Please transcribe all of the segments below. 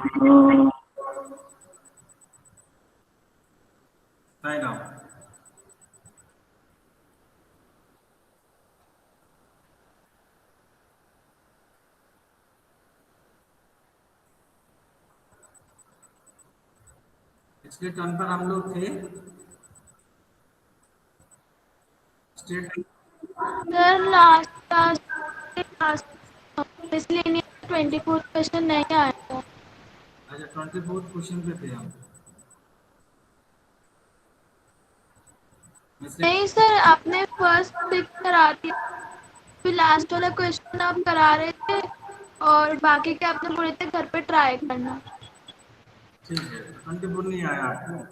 Try now. पिछले turn पर हम लोग थे स्टेट। सर लास्ट लास्ट इसलिए नहीं 24 क्वेश्चन नहीं आया था। अच्छा 24 क्वेश्चन पे थे हम। नहीं सर आपने फर्स्ट पिक करा दिया, फिर लास्ट वाला क्वेश्चन आप करा रहे थे और बाकी के आपने बोले थे घर पे ट्राई करना। ठीक है 24 नहीं आया आपको।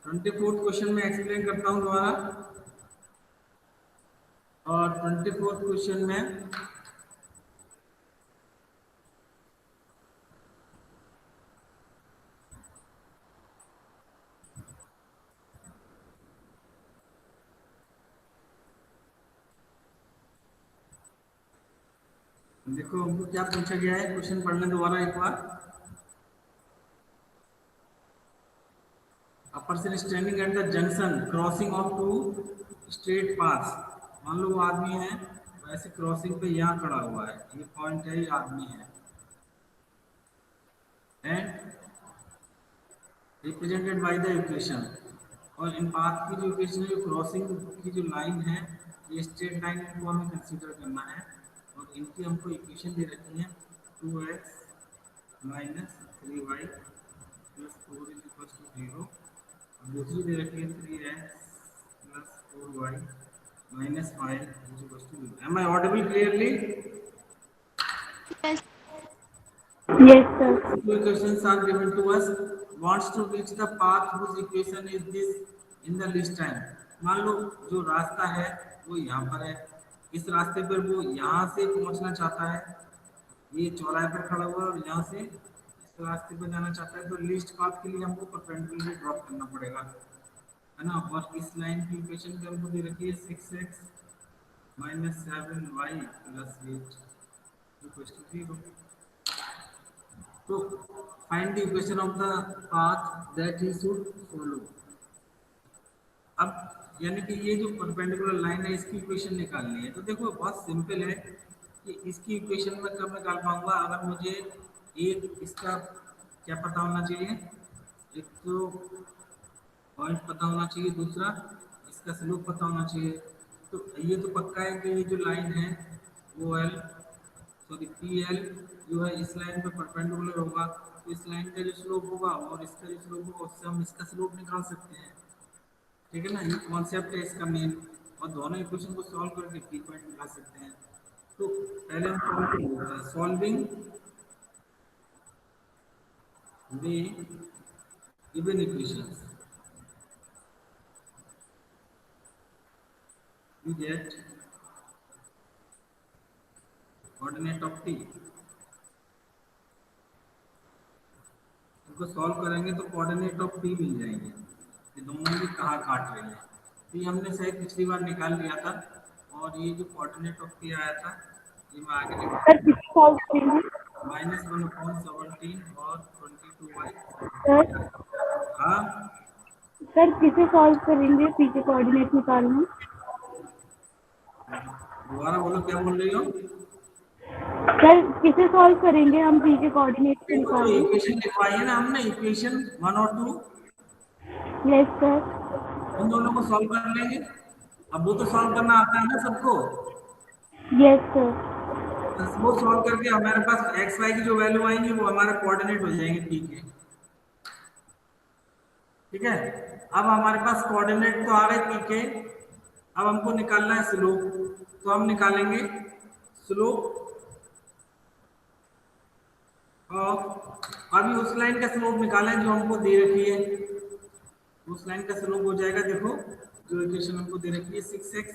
ट्वेंटी फोर्थ क्वेश्चन में एक्सप्लेन करता हूँ दोबारा। और 24th क्वेश्चन में देखो हमको क्या पूछा गया है, क्वेश्चन पढ़ने दोबारा एक बार। A person is standing at the junction crossing of two straight paths। मान लो वो आदमी है वैसे क्रॉसिंग पे यहाँ खड़ा हुआ है, ये पॉइंट है, ये आदमी है and represented by the equation. और इन पाथ की जो इक्वेशन है, जो क्रॉसिंग की जो लाइन है, ये स्ट्रेट लाइन को हमें कंसीडर करना है। और इनकी हमको इक्वेशन दे रखी है 2x minus 3y plus 4 is equal to 0। दूसरी दे रखी है 3x plus 4y minus 5 is equal to 0। Am I audible clearly? Yes, Yes, sir. Two equations are given to us. Wants to reach the path whose equation is this in the least time। मान लो जो रास्ता है वो यहाँ पर है, इस रास्ते पर वो यहाँ से पहुँचना चाहता है, ये चौराहे पर खड़ा हुआ है और यहाँ से इस रास्ते पर जाना चाहता है। तो लीस्ट पाथ के लिए हमको परपेंडिकुलर ड्रॉप करना पड़ेगा, है ना। और इस लाइन की इक्वेशन भी हमको दे रखी है 6x minus 7y plus 8 equal to 0। तो find the equation of the path that he should follow। अब यानी कि ये जो परपेंडिकुलर लाइन है इसकी इक्वेशन निकालनी है। तो देखो बहुत सिंपल है कि इसकी इक्वेशन में कब निकाल पाऊंगा, अगर मुझे एक इसका क्या पता होना चाहिए, एक तो पॉइंट पता होना चाहिए, दूसरा इसका स्लोप पता होना चाहिए। तो ये तो पक्का है कि ये जो लाइन है वो एल सॉरी पी एल जो है इस लाइन पे परपेंडिकुलर होगा। तो इस लाइन का जो स्लोप होगा और इसका जो स्लोप होगा उससे हम इसका स्लोप निकाल सकते हैं, ठीक है ना। ये कॉन्सेप्ट है इसका मेन। और दोनों इक्वेशन को सॉल्व करके पी पॉइंट निकाल सकते हैं। तो पहले हम सॉल्व करेंगे, solving the given equations we get coordinate of t इसको सॉल्व करेंगे तो कोऑर्डिनेट ऑफ पी मिल जाएंगे कि दोनों भी कहाँ काट रही है। तो ये हमने शायद पिछली बार निकाल लिया था, और ये जो कोऑर्डिनेट ऑफ पी आया था ये मैं आगे लिख सर किसे सॉल्व करेंगे? -1/17 और 22/7। सर हाँ, सर किसे सॉल्व करेंगे पी के कोऑर्डिनेट निकालना? दोबारा बोलो क्या बोल रही हो। सर किसे सॉल्व करेंगे हम पी के कोऑर्डिनेट से देखो जो निकालना? इक्वेशन लिखवाई है ना हमने, इक्वेशन 1 और 2, यस सर। उन दोनों को सॉल्व कर लेंगे। अब वो तो सॉल्व करना आता है ना सबको। Yes sir. बस वो सॉल्व करके हमारे पास एक्स वाई की जो वैल्यू आएंगी वो हमारे कोऑर्डिनेट हो जाएंगे पी के। ठीक है, अब हमारे पास कोऑर्डिनेट तो आ गए पी के। अब हमको निकालना है स्लोप, तो हम निकालेंगे स्लोप ऑफ, अभी उस लाइन का स्लोप निकालें जो हमको दे रखी है। उस लाइन का स्लोप हो जाएगा, देखो जो इक्वेशन हमको दे रखी है 6x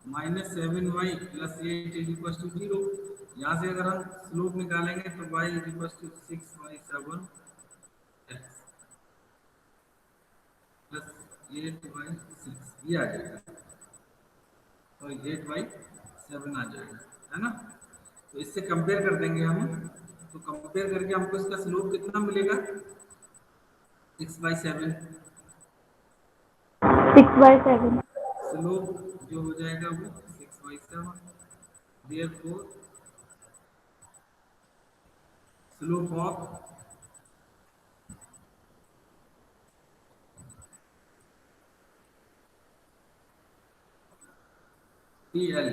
-7y + 8 = 0। यहाँ से अगर हम स्लोप निकालेंगे तो y = 6y7 + 8y6 ये आ जाएगा, और 8y7 आ जाएगा, है ना। तो इससे कंपेयर कर देंगे हम, तो कंपेयर करके हमको इसका स्लोप कितना मिलेगा 6/7। 6/7। स्लोप जो हो जाएगा वो 6/7। देयरफॉर स्लोप ऑफ PL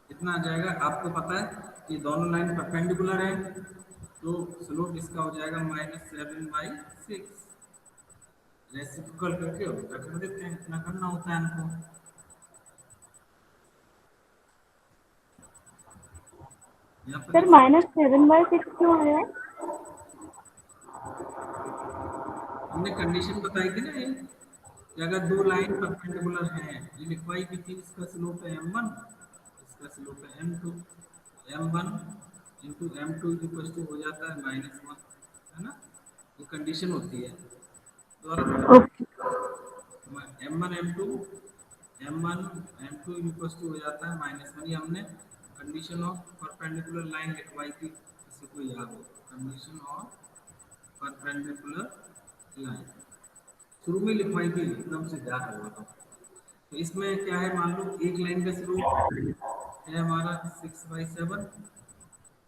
कितना आ जाएगा, आपको पता है कि दोनों लाइन परपेंडिकुलर है, तो स्लोप इसका हो जाएगा -7/6। रेसिप्रोकल करके उल्टा कर देते हैं, इतना करना होता है हमको। यहाँ पर सर -7/6 क्यों आया? हमने कंडीशन बताई थी ना ये, कि अगर दो लाइन परपेंडिकुलर हैं, ये लिखवाई की थी, इसका स्लोप है m1, इसका स्लोप है m2, m1 इंटू m2 हो जाता है -1, है ना। ये कंडीशन होती है। दोबारा बताओ, okay. m1 m2 m1 m2 हो जाता है -1। ये हमने कंडीशन ऑफ परपेंडिकुलर लाइन लिखवाई थी, किसी को याद हो, कंडीशन ऑफ परपेंडिकुलर लाइन शुरू में लिखवाई थी, एकदम से याद हुआ था। तो इसमें क्या है, मान लो एक लाइन का स्लोप है हमारा 6/7,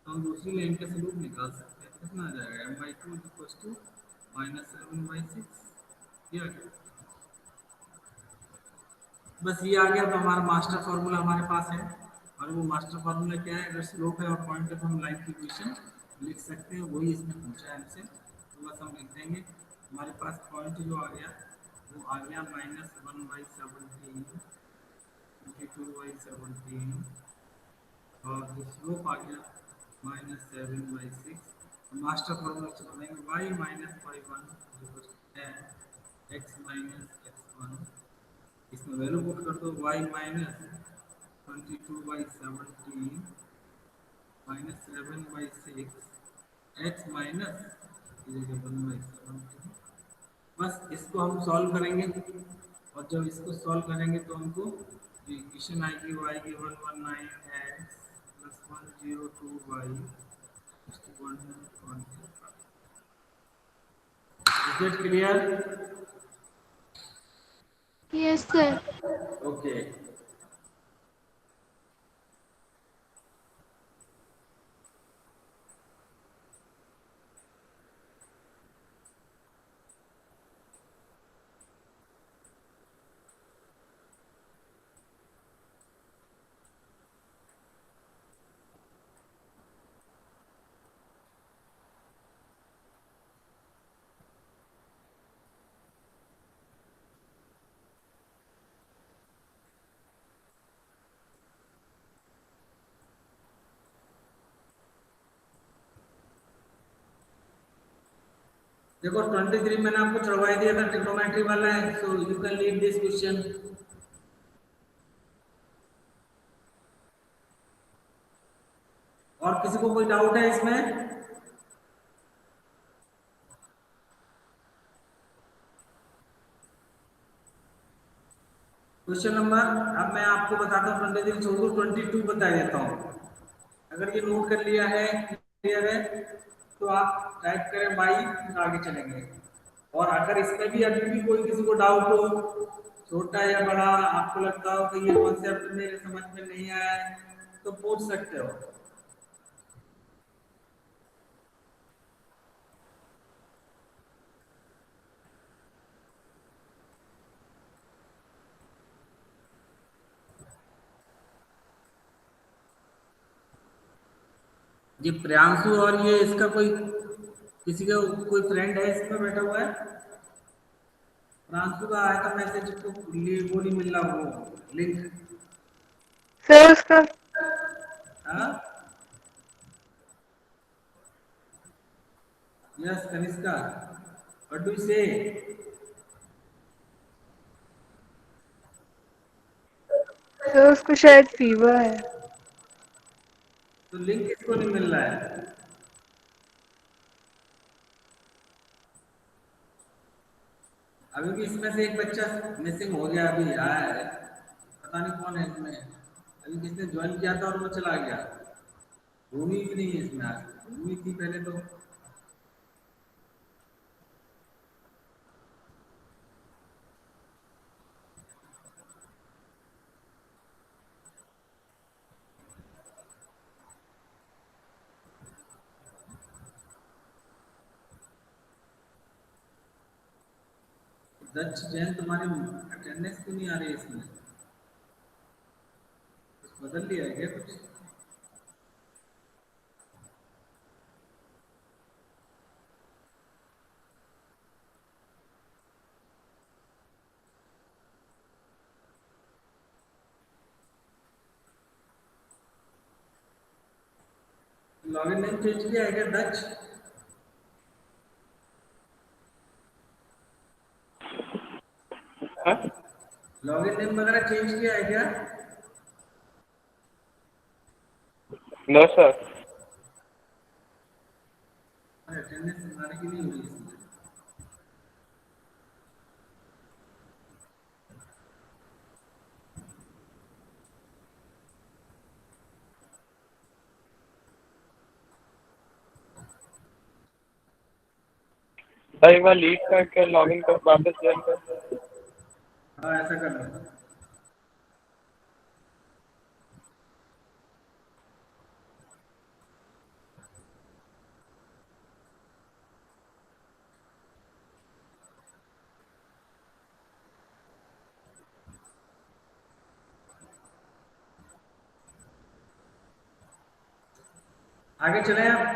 तो हम दूसरी लाइन का स्लोप निकाल सकते हैं। कितना आ जाएगा m/2 -7/6। ये आ गया, बस ये आ गया। तो हमारा मास्टर फार्मूला हमारे पास है, और वो मास्टर फार्मूला क्या है, अगर स्लोप है और पॉइंट है तो हम लाइन की इक्वेशन लिख सकते हैं, वही इसमें पूछा है हमसे, तो बस हम लिख देंगे। हमारे पास पॉइंट जो आ गया वो आ गया -1/17, 22/17, और स्लोप आ गया -7/6। मास्टर फार्मूला से बनाएंगे y - y1 10 x - x1, इसमें वैल्यू पुट कर दो, y - 22/17 -7/6 x माइनस 1/17। बस इसको हम सॉल्व करेंगे, और जब इसको सॉल्व करेंगे तो हमको जो इक्वेशन आएगी वो आएगी 119x + 102y = 125। Is it clear? Yes sir. Okay. देखो 23 मैंने आपको चढ़वाई दिया था, ट्रिग्नोमेट्री वाला है, so you can leave this question. और किसी को कोई डाउट है इसमें? क्वेश्चन नंबर, अब मैं आपको बताता हूँ 23 छोड़ दूँ, 22 बता देता हूँ। अगर ये नोट कर लिया है, क्लियर है, तो आप टाइप करें बाई, फिर आगे चलेंगे। और अगर इसमें भी अभी भी कोई किसी को डाउट हो, छोटा या बड़ा, आपको लगता हो कि ये कॉन्सेप्ट मेरे समझ में नहीं आया है, तो पूछ सकते हो। ये प्रियांशु और ये इसका कोई किसी का कोई फ्रेंड है इसमें बैठा हुआ है? प्रियांशु का आया था मैसेज, तो वो नहीं मिल रहा वो लिंक। सर उसका हाँ, yes Kanishka, what do you से? सर उसको शायद फीवर है। तो लिंक किसको नहीं मिल रहा है? अभी भी इसमें से एक बच्चा मिसिंग हो गया, अभी आया है, पता नहीं कौन है इसमें। अभी किसने ज्वाइन किया था और वो चला गया। भूमि भी नहीं है इसमें, आज भूमि थी पहले तो। दक्ष जैन, तुम्हारी अटेंडेंस क्यों नहीं आ रही है इसमें? कुछ बदल लिया है क्या कुछ? लॉगिन नेम चेंज किया है क्या दक्ष? लॉगिन नेम वगैरह चेंज किया है क्या? No sir. अटेंडेंस हमारी की नहीं हो रही इसमें। सर एक बार लीड करके लॉगिन कर वापस ज्वाइन कर। हाँ, ऐसा कर लो। आगे चले आप।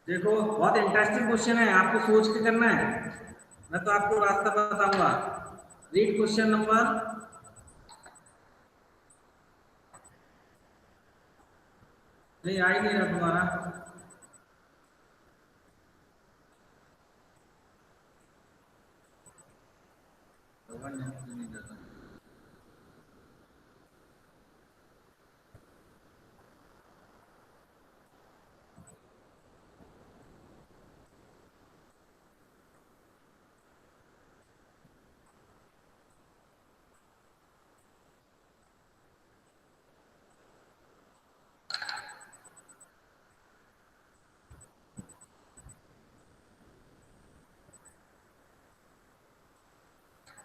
देखो, बहुत इंटरेस्टिंग क्वेश्चन है, आपको सोच के करना है। मैं तो आपको रास्ता बताऊंगा। रीड क्वेश्चन नंबर, नहीं आ ही नहीं रहा तुम्हारा। नहीं जाता।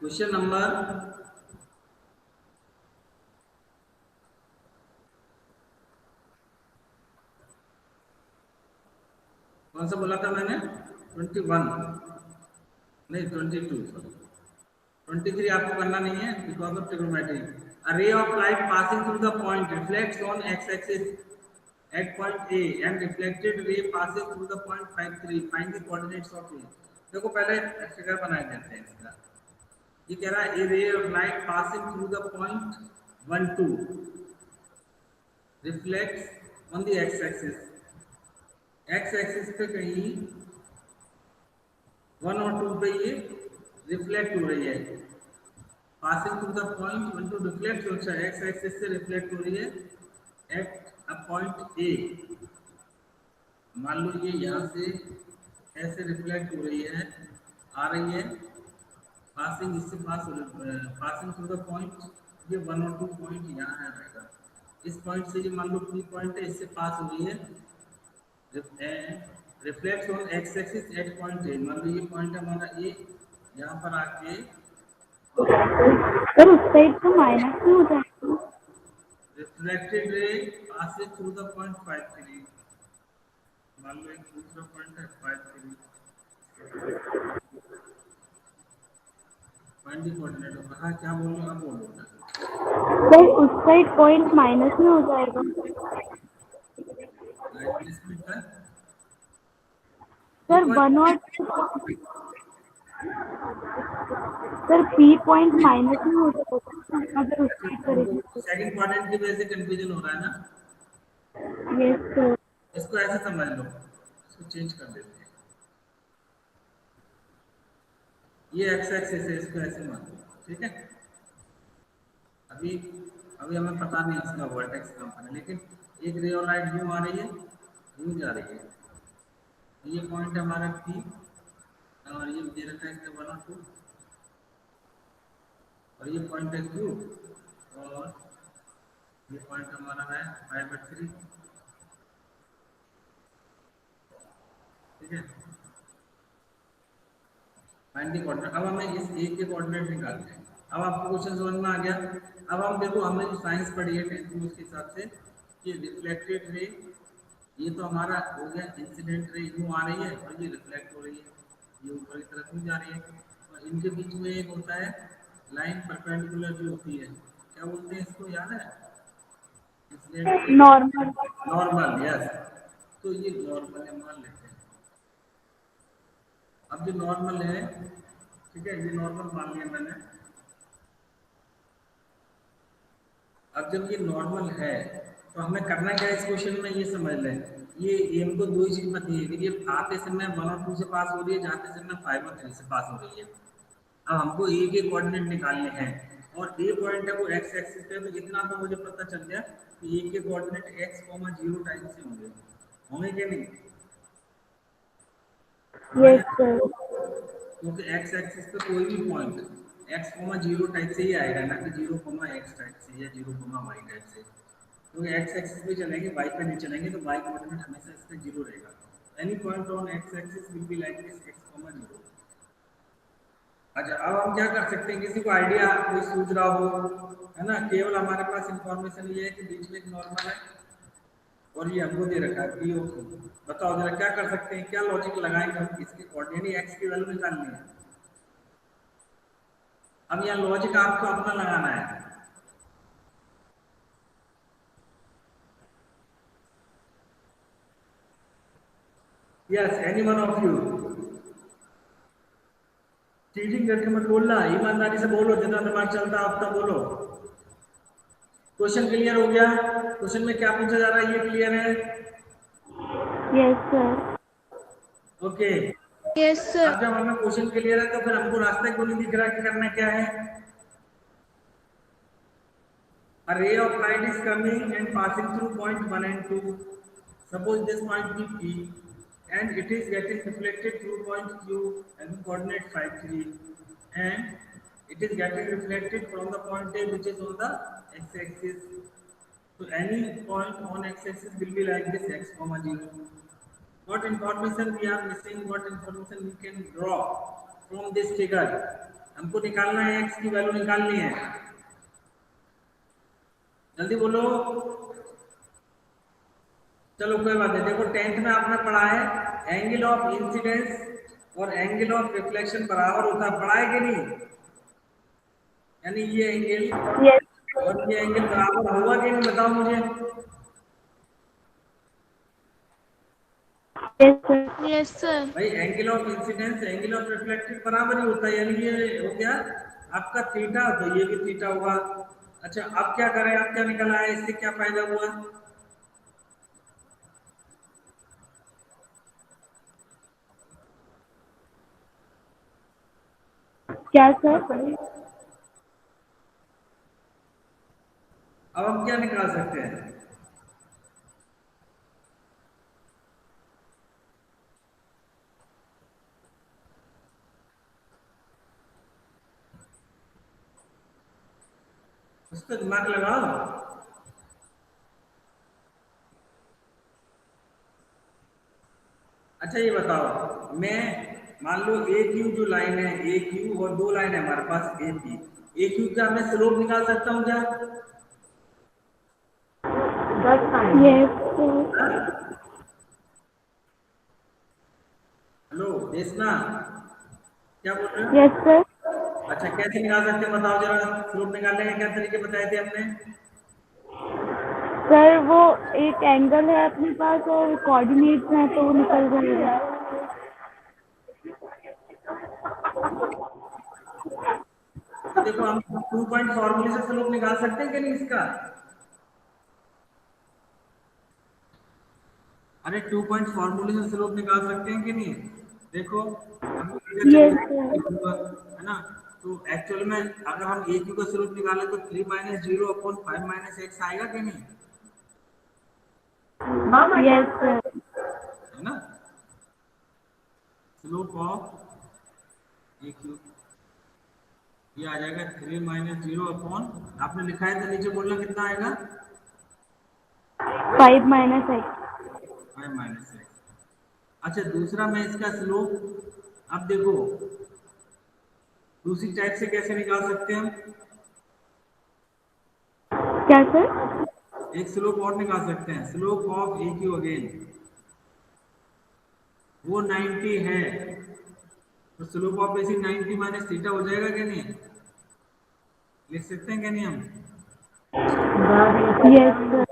क्वेश्चन नंबर, कौन सा बोला था मैंने? 21 नहीं, 22, सॉरी 23 आपको करना नहीं है because of trigonometry. A ray of light passing through the point reflects on x axis at point A and reflected ray passing through the point 53, find the coordinates of A. देखो पहले figure बनाए जाते हैं इसका। ये कह रहा है a ray of light passing through the point 1 2 reflects on the x axis. X axis पे कहीं 1 और 2 पे ये रिफ्लेक्ट हो रही है, passing through the point 1 2 reflect हो, अच्छा एक्स एक्सिस से रिफ्लेक्ट हो रही है एट अ पॉइंट ए, मान लो ये यहाँ से ऐसे रिफ्लेक्ट हो रही है, आ रही है, पासिंग इससे पासिंग थ्रू द पॉइंट, ये 1 और 2 पॉइंट यहाँ है रहेगा। इस पॉइंट से ये मान लो P पॉइंट है, इससे पास हो रही है, reflect on x axis at point ए, मान लो ये पॉइंट हमारा ए, यहाँ पर आके सर उस साइड तो माइनस में हो जाएगा। Reflected ray passing through the point 5 3, मान लो एक दूसरा पॉइंट है 5 3, पॉइंट की कोऑर्डिनेट होगा। हाँ क्या बोल रहे हो, आप बोलो ना। सर उस साइड पॉइंट माइनस में हो जाएगा। माइनस में का सर एक 1 और और सर P पॉइंट माइनस में हो जाएगा अगर उस साइड करेंगे तो। सेकंड क्वाड्रेंट की वजह से कंफ्यूजन हो रहा है ना, यस सर। इसको ऐसे समझ लो, इसको चेंज कर देते हैं, ये एक्स एक्सिस है, इसको ऐसे मान लो, ठीक है। अभी अभी हमें पता नहीं इसका वर्टेक्स कहाँ पर है, लेकिन एक रे ऑफ लाइट यूं आ रही है, यूं जा रही है, ये पॉइंट हमारा पी, और ये दे रखा है इसका 1 और 2, और ये पॉइंट है क्यू, और ये पॉइंट हमारा है 5/3, ठीक है। फाइंड द कोऑर्डिनेट, अब हमें इस ए के कोऑर्डिनेट निकालने हैं। अब आपको क्वेश्चन समझ में आ गया। अब हम देखो, हमने जो साइंस पढ़ी है 10th में, उसके हिसाब से ये रिफ्लेक्टेड रे, ये तो हमारा हो गया इंसिडेंट रे, यूं आ रही है और ये रिफ्लेक्ट हो रही है, ये ऊपर की तरफ यूं जा रही है, और इनके बीच में एक होता है लाइन परपेंडिकुलर जो होती है, क्या बोलते हैं इसको, याद है? Incident ray, normal. Normal, yes. तो ये नॉर्मल है, मान लेते हैं। अब जो नॉर्मल है, ठीक है, ये नॉर्मल मान लिया मैंने। अब जब ये नॉर्मल है तो हमें करना क्या है इस क्वेश्चन में, ये समझ लें। ये हमको दो ही चीज पता है कि ये आते समय 1 और 2 से पास हो रही है, जाते समय 5 और 3 से पास हो रही है। अब हमको ए के कोऑर्डिनेट निकालने हैं, और ए पॉइंट है वो एक्स एक्सिस पे, तो इतना तो मुझे पता चल गया कि ए के कोऑर्डिनेट x, 0 टाइम से होंगे, होंगे कि नहीं? हाँ यस या, सर। क्योंकि एक्स एक्सिस पे कोई भी पॉइंट x, 0 टाइप से ही आएगा ना, कि 0, x टाइप से या 0, y टाइप से। क्योंकि एक्स एक्सिस पे चलेंगे, वाई पे नहीं चलेंगे, तो वाई कोऑर्डिनेट हमेशा इसका 0 रहेगा। Any point on x axis will be like this, x, 0। अच्छा, अब हम क्या कर सकते हैं, किसी को आइडिया कोई सूझ रहा हो, है ना? केवल हमारे पास इंफॉर्मेशन ये है कि बीच में एक नॉर्मल है और ये हमको दे रखा है पी ओ क्यू। बताओ जरा क्या कर सकते हैं, क्या लॉजिक लगाएंगे हम, इसके कोऑर्डिनेट एक्स की वैल्यू निकालनी है। अब यहाँ लॉजिक आपको अपना लगाना है। Yes, any one of you, cheating करके मत बोलना, ईमानदारी से बोलो, जितना दिमाग चलता है उतना बोलो। क्वेश्चन क्लियर हो गया? क्वेश्चन में क्या पूछा जा रहा है, ये क्लियर है? Yes sir. Okay. Yes sir. अब जब हमें क्वेश्चन क्लियर है, तो फिर हमको रास्ता क्यों नहीं दिख रहा कि करना क्या है? A ray of light is coming and passing through point 1 and 2. Suppose this point be P, and it is getting reflected through point Q and coordinate 5 3, and it is getting reflected from the point A, which is on the x-axis. So any point on x-axis will be like this, x, 0. What information we are missing? What information we can draw from this figure? हमको निकालना है, x की value निकालनी है, जल्दी बोलो। चलो कोई बात नहीं, देखो 10th में आपने पढ़ा है एंगल ऑफ इंसिडेंस और एंगल ऑफ रिफ्लेक्शन बराबर होता है, पढ़ा है कि नहीं? यानी ये एंगल यस। और ये एंगल बराबर होगा कि नहीं, बताओ मुझे। Yes sir. Yes sir. भाई angle of incidence angle of reflected बराबर ही होता है, यानी ये हो गया आपका थीटा, तो ये भी थीटा होगा। अच्छा, अब क्या करें, अब क्या निकल आया, इससे क्या फायदा हुआ? क्या सर? अब हम क्या निकाल सकते हैं? तो दिमाग लगाओ। अच्छा ये बताओ, मैं मान लो ए क्यू जो लाइन है, ए क्यू और दो लाइन है हमारे पास ए पी, ए क्यू का मैं स्लोप निकाल सकता हूँ क्या? Yes sir. हेलो देशना, क्या बोल रहे हो? Yes sir. अच्छा कैसे निकाल सकते हैं बताओ जरा, स्लोप निकालने के क्या तरीके बताए थे हमने? सर वो एक एंगल है अपने पास और कोऑर्डिनेट्स हैं तो वो निकल जाएगा। तो देखो हम 2 पॉइंट फॉर्मूले से स्लोप निकाल सकते हैं कि नहीं इसका? अरे 2 पॉइंट फॉर्मूले से स्लोप निकाल सकते हैं कि नहीं? देखो हम इधर चले यस जाएंगे है ना, तो एक्चुअल में अगर हम ए क्यू का स्लोप निकालें तो 3 माइनस 0 अपॉन 5 माइनस एक्स आएगा कि नहीं? Yes sir. है ना, स्लोप ऑफ ए क्यू ये आ जाएगा 3 माइनस 0 अपॉन, आपने लिखा है तो नीचे बोलना कितना आएगा? 5 माइनस एक्स। 5 minus x. अच्छा दूसरा मैं इसका स्लोप, अब देखो दूसरी टाइप से कैसे निकाल सकते हैं हम? क्या सर? एक स्लोप और निकाल सकते हैं, slope of A Q again, वो 90 है तो slope of basic 90 minus theta हो जाएगा कि नहीं? लिख सकते हैं कि नहीं हम? Yes sir.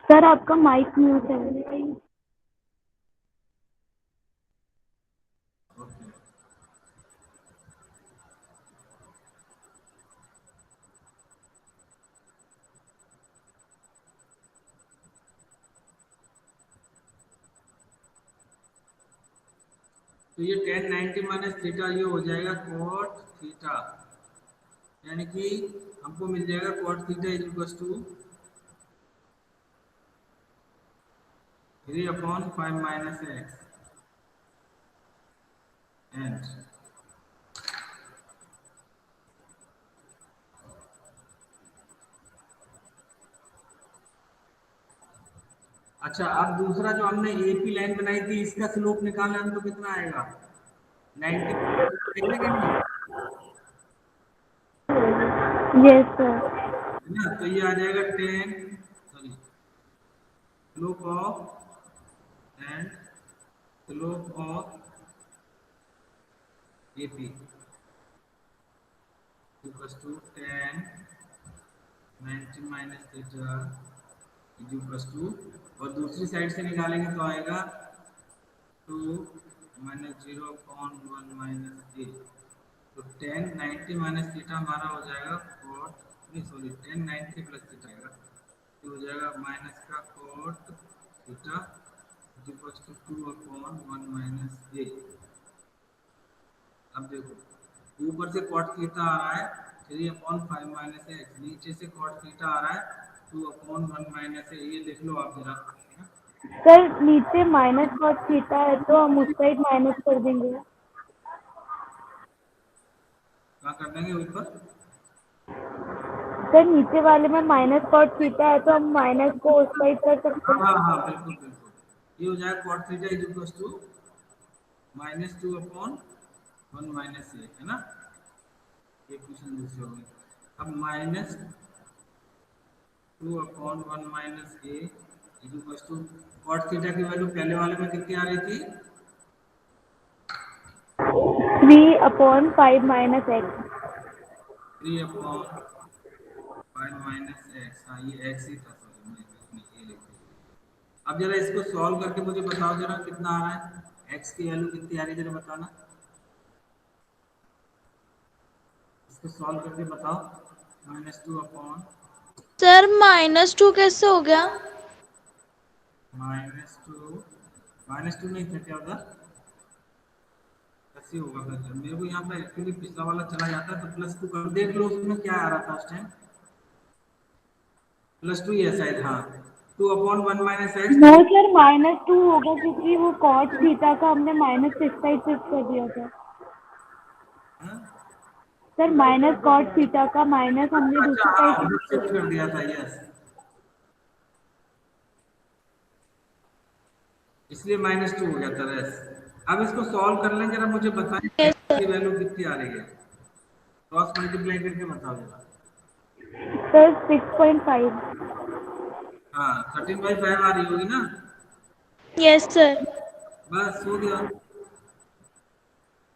सर आपका माइक म्यूट है। तो ये tan 90 माइनस थीटा ये हो जाएगा cot थीटा, यानी कि हमको मिल जाएगा cot theta is equal to 3 upon 5 minus X and अच्छा अब दूसरा जो हमने एपी लाइन बनाई थी इसका स्लोप निकालना है तो कितना आएगा? 90 आएगा कि नहीं? Yes sir. है ना, तो ये आ जाएगा 10 sorry slope of and slope of AP equal to 10 90 minus theta is equal to, और दूसरी साइड से निकालेंगे तो आएगा 2 माइनस 0 अपॉन 1 माइनस ए, तो 10 90 माइनस थीटा हमारा हो जाएगा cot, नहीं सॉरी 10 90 प्लस थीटा आएगा तो हो जाएगा माइनस का cot theta equal to 2 upon 1 minus a. अब देखो ऊपर से cot थीटा आ रहा है 3 अपॉन 5 माइनस एक्स, नीचे से cot थीटा आ रहा है 2 अपॉन 1 माइनस ए, ये देख लो आप जरा। सर नीचे माइनस कॉट थीटा है तो हम उस साइड माइनस कर देंगे। क्या कर देंगे ऊपर? सर नीचे वाले में माइनस कॉट थीटा है तो हम माइनस को उस साइड कर सकते हाँ हैं। हाँ हाँ बिल्कुल बिल्कुल, ये हो जाएगा cot theta is equal to minus 2 upon 1 minus a, है ना, ये क्वेश्चन दूसरे हो गए। अब -2/1 - a equals to cot theta की वैल्यू पहले वाले में कितनी आ रही थी? 3/5 - x। 3/5 - x। हाँ ये x ही था, सॉरी मैं इसमें a लिख दिया। अब जरा इसको सॉल्व करके मुझे बताओ जरा कितना आ रहा है, x की वैल्यू कितनी आ रही है जरा बताना। इसको सॉल्व करके बताओ। -2/, सर -2 कैसे हो गया? -2 नहीं था, क्या होता? कैसे होगा फिर? मेरे को यहाँ पे एक्चुअली पिछला वाला चला जाता है तो +2 कर देख लो, उसमें क्या आ रहा था उस टाइम? +2 ही है शायद, हाँ। 2/1 - x। नो सर, -2 होगा क्योंकि वो cot थीटा का हमने -6 साइड शिफ्ट कर दिया था। सर माइनस cot थीटा का माइनस हमने अच्छा दूसरी हाँ, साइड उधर शिफ्ट कर शिफ्ट दिया। कर दिया था, यस। इसलिए -2 हो गया था रैस। अब इसको सॉल्व कर लें, जरा मुझे बताएं यस x सर। की वैल्यू कितनी आ रही है, क्रॉस मल्टीप्लाई करके बताओ जरा। सर 6.5। हाँ 13/5 आ रही होगी ना? Yes sir. बस हो गया।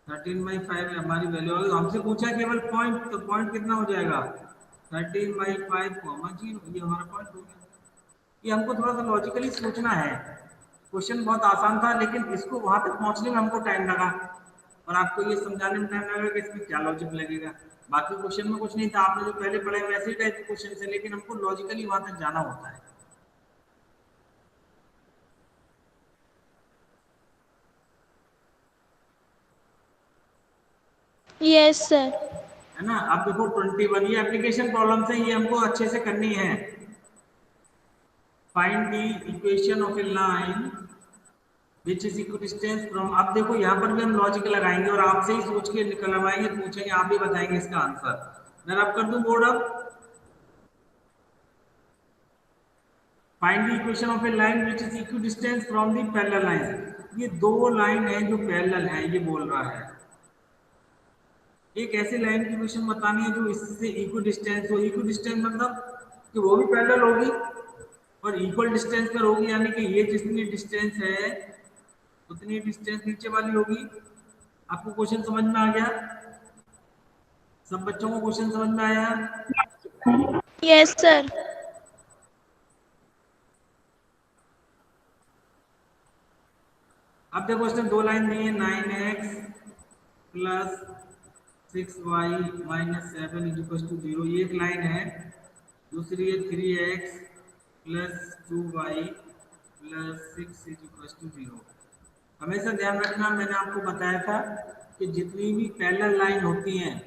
13/5 है हमारी वैल्यू। और हमसे पूछा है केवल पॉइंट, तो पॉइंट कितना हो जाएगा? 13/5, ये हमारा पॉइंट हो गया। ये हमको थोड़ा सा लॉजिकली सोचना है। क्वेश्चन बहुत आसान था लेकिन इसको वहां तक पहुंचने में हमको टाइम लगा, और आपको ये समझाने में टाइम लगेगा कि इसमें क्या लॉजिक लगेगा। बाकी क्वेश्चन में कुछ नहीं था, आपने जो पहले पढ़े वैसे ही टाइप के क्वेश्चन थे, लेकिन हमको लॉजिकली वहां तक जाना होता है। Yes sir. है ना? अब देखो 21, ये एप्लीकेशन प्रॉब्लम है, ये हमको अच्छे से करनी है। Find the equation of A line which is equidistance from. अब देखो यहाँ पर भी हम लॉजिक लगाएंगे और आपसे ही सोच के निकलवाएंगे, पूछेंगे, आप भी बताएंगे इसका आंसर। मैं अब कर दूं बोर्ड। अब find the equation of A line which is equidistance from the parallel line. ये दो लाइन है जो पैरेलल है, ये बोल रहा है। एक ऐसी लाइन की इक्वेशन बतानी है जो इससे इक्विडिस्टेंस हो। इक्विडिस्टेंस मतलब कि वो भी पैरेलल होगी और इक्वल डिस्टेंस पर होगी, यानी कि ये जितनी डिस्टेंस है उतनी डिस्टेंस नीचे वाली होगी। आपको क्वेश्चन समझ में आ गया? सब बच्चों को क्वेश्चन समझ में आया? Yes sir. अब देखो इसमें दो लाइन दी है, 9x plus 6y minus 7 is equal to 0, ये एक लाइन है। दूसरी है 3x plus 2y plus 6 is equal to 0। हमेशा ध्यान रखना, मैंने आपको बताया था कि जितनी भी पैरेलल लाइन होती हैं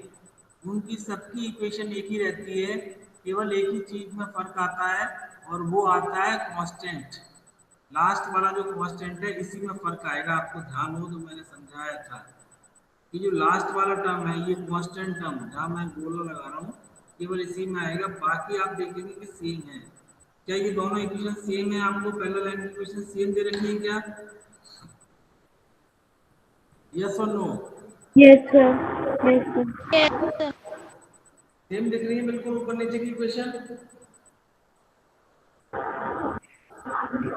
उनकी सबकी इक्वेशन एक ही रहती है, केवल एक ही चीज में फर्क आता है और वो आता है कांस्टेंट। लास्ट वाला जो कांस्टेंट है इसी में फर्क आएगा। आपको ध्यान हो तो मैंने समझाया था कि जो लास्ट वाला टर्म है ये कांस्टेंट टर्म, जहाँ मैं गोला लगा रहा हूँ, केवल इसी में आएगा, बाकी आप देखेंगे कि सेम है। क्या ये दोनों इक्वेशन सेम है? आपको पैरेलल लाइन की इक्वेशन सेम दे रखी है क्या? Yes or no? Yes sir, yes sir. Yes sir. Same दिख रही है बिल्कुल ऊपर नीचे की इक्वेशन?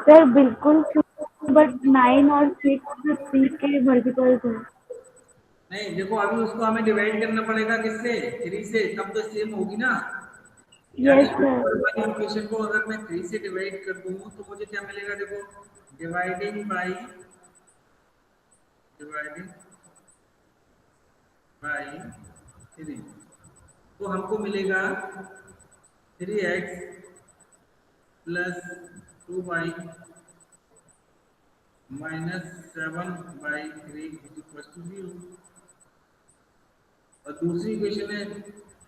सर बिल्कुल, बट 9 और 6 3 के मल्टीपल्स हैं। नहीं देखो, अभी उसको हमें डिवाइड करना पड़ेगा किससे? 3 से, तब तो सेम होगी ना। यानी यस सर। ऊपर वाली इक्वेशन को अगर मैं 3 से डिवाइड कर दूं तो मुझे क्या मिलेगा? देखो, डिवाइडिंग बाई डिवाइडिंग बाई 3, तो हमको मिलेगा 3x plus 2y minus 7/3 is equal to 0। और दूसरी इक्वेशन है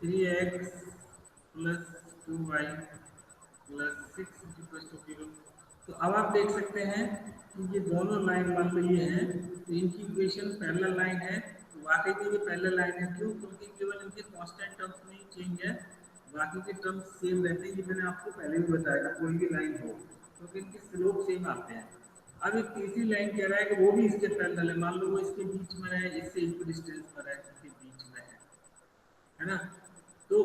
3x plus 2y plus 6 is equal to 0। तो अब आप देख सकते हैं कि ये दोनों लाइन मान लो ये है, तो इनकी इक्वेशन पैरेलल लाइन है। तो वाकई में ये पैरेलल लाइन है, क्यों? क्योंकि केवल इनके कांस्टेंट टर्म्स में ही चेंज है, बाकी के टर्म्स सेम रहते हैं। ये मैंने आपको पहले भी बताया था, कोई भी लाइन हो क्योंकि इनके स्लोप सेम आते हैं। अब एक तीसरी लाइन कह रहा है कि वो भी इसके पैरेलल है, मान लो वो इसके बीच में है, इससे इक्विडिस्टेंस पर है, इसके बीच में है ना? तो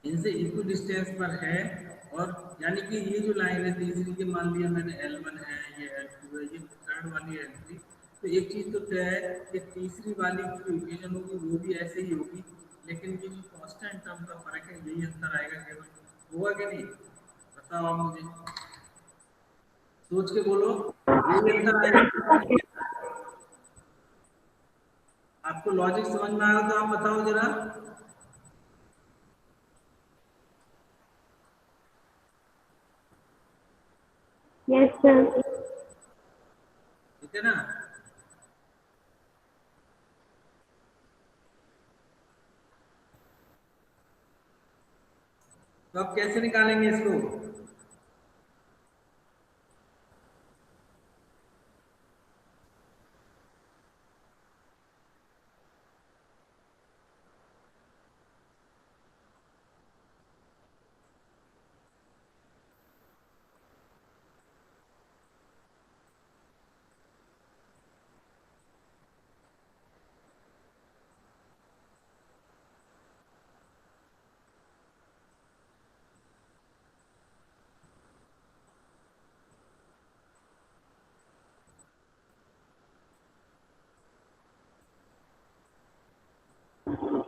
इनसे इक्वल डिस्टेंस पर है, और यानी कि ये जो लाइन है तीसरी की, मान लिया मैंने L1 है, ये L2 है, ये थर्ड वाली L3, तो एक चीज़ तो तय है कि तीसरी वाली जो इक्वेशन होगी वो भी ऐसे ही होगी, लेकिन ये जो कांस्टेंट टर्म का फर्क है यही अंतर आएगा केवल। होगा कि नहीं, बताओ आप मुझे, सोच के बोलो, यही अंतर आएगा। आपको लॉजिक समझ में आया तो आप बताओ जरा। Yes sir. ठीक है ना। तो अब कैसे निकालेंगे इसको?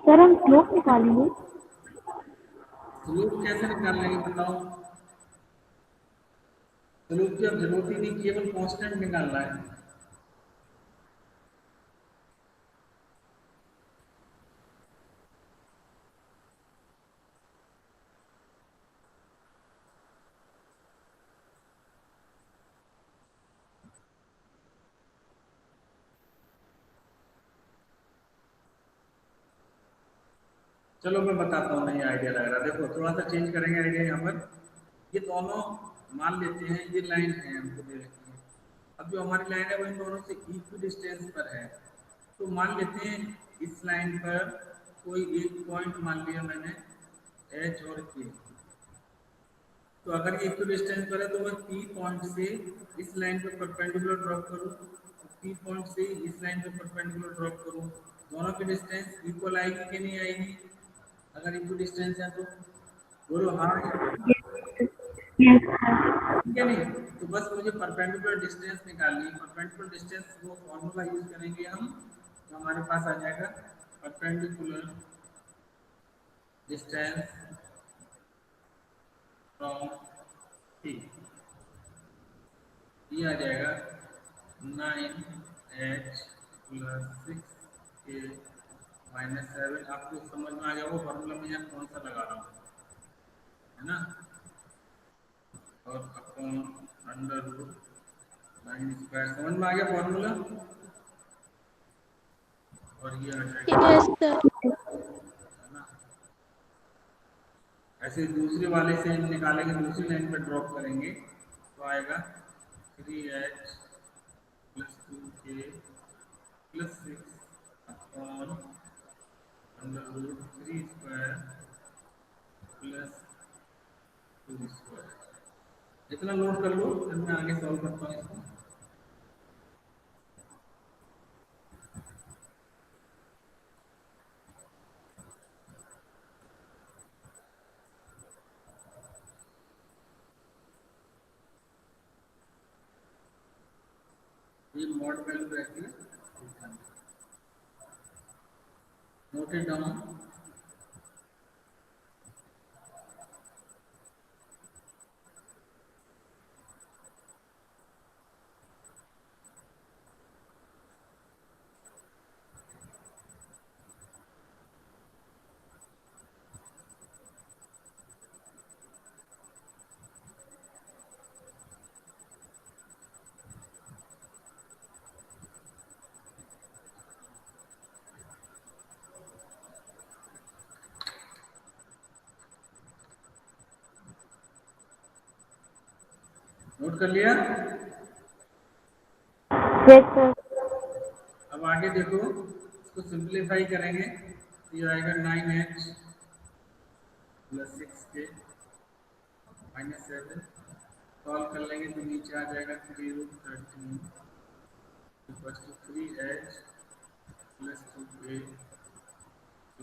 सर हम स्लोप निकालेंगे। स्लोप कैसे निकाल लेंगे बताओ? स्लोप की अब जरूरत ही नहीं, केवल कांस्टेंट निकालना है। चलो मैं बताता हूँ, नहीं आइडिया लग रहा, देखो थोड़ा सा चेंज करेंगे आइडिया यहाँ पर। ये दोनों मान लेते हैं ये लाइन है, हमको दे रखी है। अब जो हमारी लाइन है वो इन दोनों से इक्वल डिस्टेंस पर है, तो मान लेते हैं इस लाइन पर कोई एक पॉइंट मान लिया मैंने एच और के। तो अगर ये इक्वल डिस्टेंस पर है तो मैं पी पॉइंट से इस लाइन पर परपेंडिकुलर ड्रॉप करूँ, पी पॉइंट से इस लाइन पर परपेंडिकुलर ड्रॉप करूँ, दोनों की डिस्टेंस इक्वल आएगी कि नहीं आएगी? अगर इक्वल डिस्टेंस है तो बोलो हाँ। Yes sir. ठीक है नहीं, तो बस मुझे परपेंडिकुलर डिस्टेंस निकालनी है। परपेंडिकुलर डिस्टेंस वो फॉर्मूला यूज करेंगे हम, तो हमारे पास आ जाएगा परपेंडिकुलर डिस्टेंस फ्रॉम पी, ये आ जाएगा 9h + 6k - 7। आपको समझ में आ गया वो फॉर्मूला मैं यहाँ कौन सा लगा रहा हूँ, है ना? और अपॉन अंडर रूट 9² समझ में आ गया फॉर्मूला। और ये आ जाएगा, यस सर। है ना? ऐसे दूसरे वाले से निकालेंगे, दूसरी लाइन पर ड्रॉप करेंगे तो आएगा 3h + 2k + 6 upon under root 3² + 2²। इतना नोट कर लो, फिर मैं आगे सॉल्व करता हूँ इसको। ये मॉड वैल्यू रहती है, नोटेड डाउन। नोट कर लिया? Yes sir. अब आगे देखो, इसको सिंप्लीफाई करेंगे तो ये आएगा 9h + 6k - 7। सॉल्व कर लेंगे तो नीचे आ जाएगा 3√13 = 3h + 2k +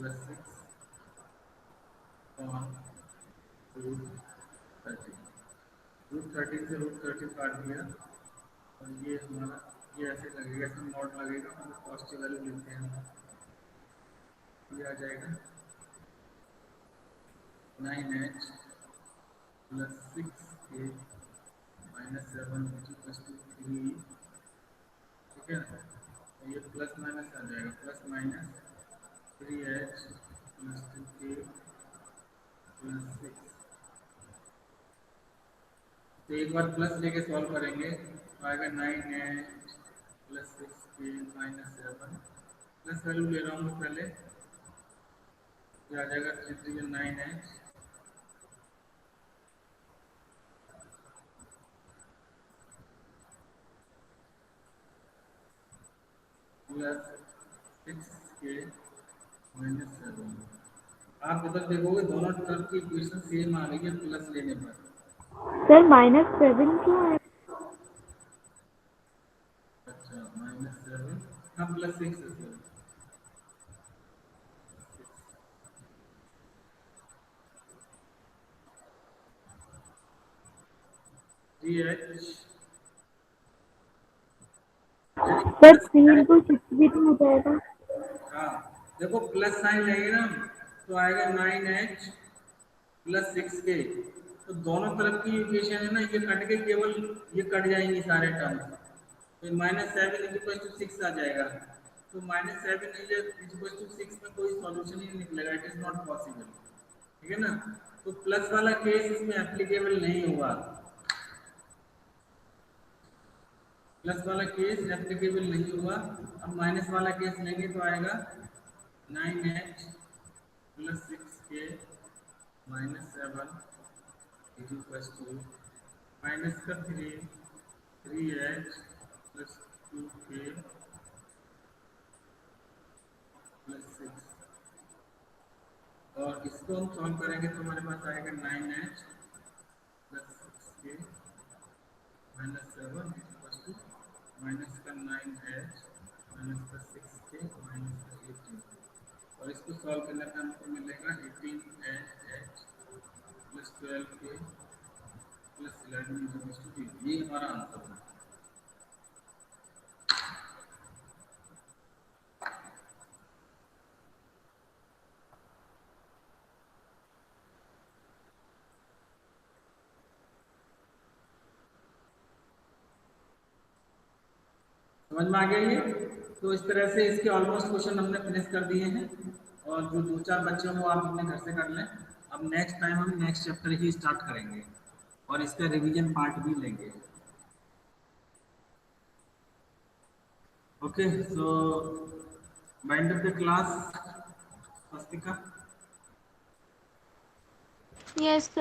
6 अपॉन रूट 13 से रूट 13 काट दिया और ये हमारा ये ऐसे लगेगा, इसमें मॉड लगेगा, हम पॉजिटिव वैल्यू लेते हैं, ये आ जाएगा 9h plus 6k minus 7 equals to 3, ठीक है। तो ये प्लस माइनस आ जाएगा, plus minus 3h plus 2k plus 6। तो एक बार प्लस लेके सॉल्व करेंगे तो आएगा 9h plus 6k minus 7, plus value ले रहा हूँ मैं पहले, ये आ जाएगा 3 9h प्लस 6k माइनस 7। आप उधर देखोगे दोनों तरफ की इक्वेशन सेम आ रही है प्लस लेने पर। सर -7 क्यों है? अच्छा -7, हाँ प्लस 6 है सर। TH सर 3 into 6 भी तो हो जाएगा। हाँ देखो प्लस साइन लेंगे ना तो आएगा 9h प्लस 6k, तो दोनों तरफ की इक्वेशन है ना, ये कट के केवल ये कट जाएंगी सारे टर्म, तो -7 इक्वल टू 6 आ जाएगा। तो -7 इक्वल टू 6 में कोई सॉल्यूशन ही नहीं निकलेगा, इट इज नॉट पॉसिबल, ठीक है ना। तो प्लस वाला केस इसमें एप्लीकेबल नहीं हुआ, प्लस वाला केस एप्लीकेबल नहीं हुआ। अब माइनस वाला केस लेंगे तो आएगा 9h plus 6k minus 7 is equal to minus का 3h प्लस 2k प्लस 6, और इसको हम सॉल्व करेंगे तो हमारे पास आएगा 9h plus 6k minus 7 equal to minus का 9h माइनस का 6k माइनस का 18, और इसको सॉल्व करने पर हमको मिलेगा 18h plus 12k plus 11 equal to 3। ये हमारा आंसर है। समझ में आ गया ये? तो इस तरह से इसके ऑलमोस्ट क्वेश्चन हमने फिनिश कर दिए हैं, और जो 2-4 बच्चे हों वो आप अपने घर से कर लें। अब नेक्स्ट टाइम हम नेक्स्ट चैप्टर ही स्टार्ट करेंगे और इसका रिवीजन पार्ट भी लेंगे। Okay, so bind up the class, Swastika. Yes sir.